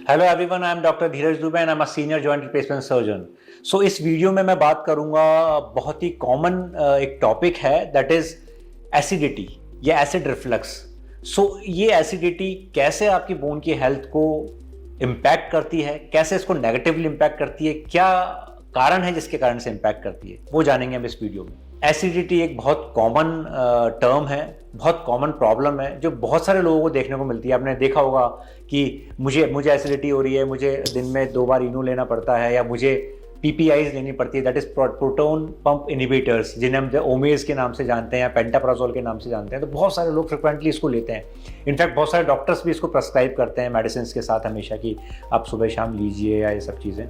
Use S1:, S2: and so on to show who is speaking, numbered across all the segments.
S1: Hello everyone, I am doctor Dheeraj Dubey and I am a senior joint replacement surgeon. So इस video में मैं बात करूंगा, बहुत ही कॉमन एक टॉपिक है, दैट इज एसिडिटी या एसिड रिफ्लक्स। सो ये एसिडिटी कैसे आपकी बोन की हेल्थ को इम्पैक्ट करती है, कैसे इसको नेगेटिवली इम्पैक्ट करती है, क्या कारण है जिसके कारण से इम्पैक्ट करती है, वो जानेंगे हम इस वीडियो में। एसिडिटी एक बहुत कॉमन टर्म है, बहुत कॉमन प्रॉब्लम है जो बहुत सारे लोगों को देखने को मिलती है। आपने देखा होगा कि मुझे एसिडिटी हो रही है, मुझे दिन में 2 बार इनो लेना पड़ता है, या मुझे पीपीआईज लेनी पड़ती है, that is proton pump inhibitors, जिन्हें हम ओमेज के नाम से जानते हैं या पेंटाप्राजोल के नाम से जानते हैं। तो बहुत सारे लोग फ्रिक्वेंटली इसको लेते हैं। इनफैक्ट बहुत सारे डॉक्टर्स भी इसको प्रेस्क्राइब करते हैं मेडिसिन के साथ हमेशा, कि आप सुबह शाम लीजिए या ये सब चीज़ें।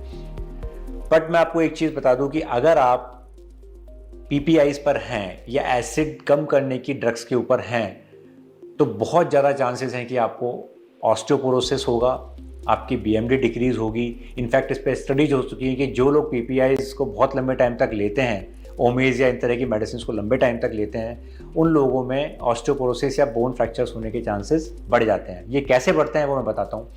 S1: बट मैं आपको एक चीज़ बता दूं कि अगर आप पीपीआईज पर हैं या एसिड कम करने की ड्रग्स के ऊपर हैं, तो बहुत ज़्यादा चांसेस हैं कि आपको ऑस्टियोपोरोसिस होगा, आपकी बीएमडी डिक्रीज होगी। इनफैक्ट इस पर स्टडीज हो चुकी हैं कि जो लोग पीपीआईज को बहुत लंबे टाइम तक लेते हैं, ओमेज या इन तरह की मेडिसिन को लंबे टाइम तक लेते हैं, उन लोगों में ऑस्टियोपोरोसिस या बोन फ्रैक्चर्स होने के चांसेस बढ़ जाते हैं। ये कैसे बढ़ते हैं वो मैं बताता हूँ।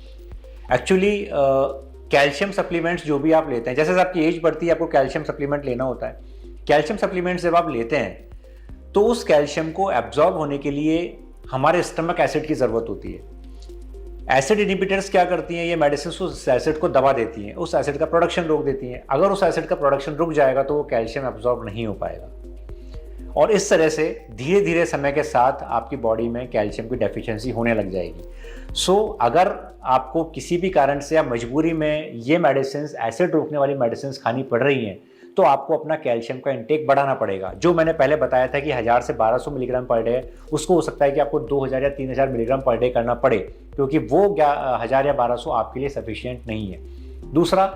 S1: एक्चुअली कैल्शियम सप्लीमेंट्स जो भी आप लेते हैं, जैसे आपकी एज बढ़ती है आपको कैल्शियम सप्लीमेंट लेना होता है। कैल्शियम सप्लीमेंट्स जब आप लेते हैं तो उस कैल्शियम को एब्जॉर्ब होने के लिए हमारे स्टमक एसिड की ज़रूरत होती है। एसिड इनिबिटर्स क्या करती हैं, ये मेडिसिन उस एसिड को दबा देती हैं, उस एसिड का प्रोडक्शन रोक देती हैं। अगर उस एसिड का प्रोडक्शन रुक जाएगा तो वो कैल्शियम एब्जॉर्ब नहीं हो पाएगा, और इस तरह से धीरे धीरे समय के साथ आपकी बॉडी में कैल्शियम की डेफिशिएंसी होने लग जाएगी। सो अगर आपको किसी भी कारण से या मजबूरी में ये मेडिसिन, एसिड रोकने वाली मेडिसिन खानी पड़ रही हैं, तो आपको अपना कैल्शियम का इंटेक बढ़ाना पड़ेगा। जो मैंने पहले बताया था कि 1000 से 1200 मिलीग्राम पर डे, उसको हो सकता है कि आपको 2000 या 3000 मिलीग्राम पर डे करना पड़े, क्योंकि वो 1000 या 1200 आपके लिए सफिशिएंट नहीं है। दूसरा,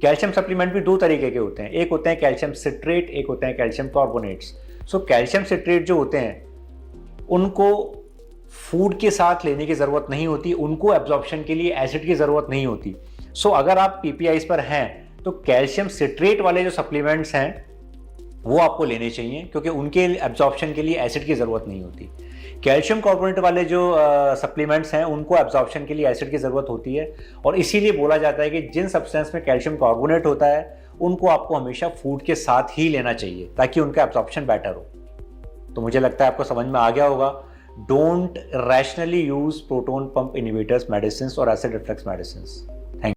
S1: कैल्शियम सप्लीमेंट भी 2 तरीके के होते हैं। एक होते हैं कैल्शियम सिट्रेट, एक होते हैं calcium carbonates. So calcium citrate जो होते हैं उनको फूड के साथ लेने की ज़रूरत नहीं होती, उनको एब्जॉर्प्शन के लिए एसिड की ज़रूरत नहीं होती। सो अगर आप पीपीआईज पर हैं तो कैल्शियम सिट्रेट वाले जो सप्लीमेंट्स हैं वो आपको लेने चाहिए, क्योंकि उनके एब्जॉर्प्शन के लिए एसिड की ज़रूरत नहीं होती। कैल्शियम कार्बोनेट वाले जो सप्लीमेंट्स हैं उनको एब्जॉर्प्शन के लिए एसिड की ज़रूरत होती है, और इसीलिए बोला जाता है कि जिन सब्सटेंस में कैल्शियम कार्बोनेट होता है उनको आपको हमेशा फूड के साथ ही लेना चाहिए, ताकि उनका एब्जॉर्प्शन बेटर हो। तो मुझे लगता है आपको समझ में आ गया होगा। Don't rationally use proton pump inhibitors medicine और एसिड रिफ्लक्स मेडिसिन।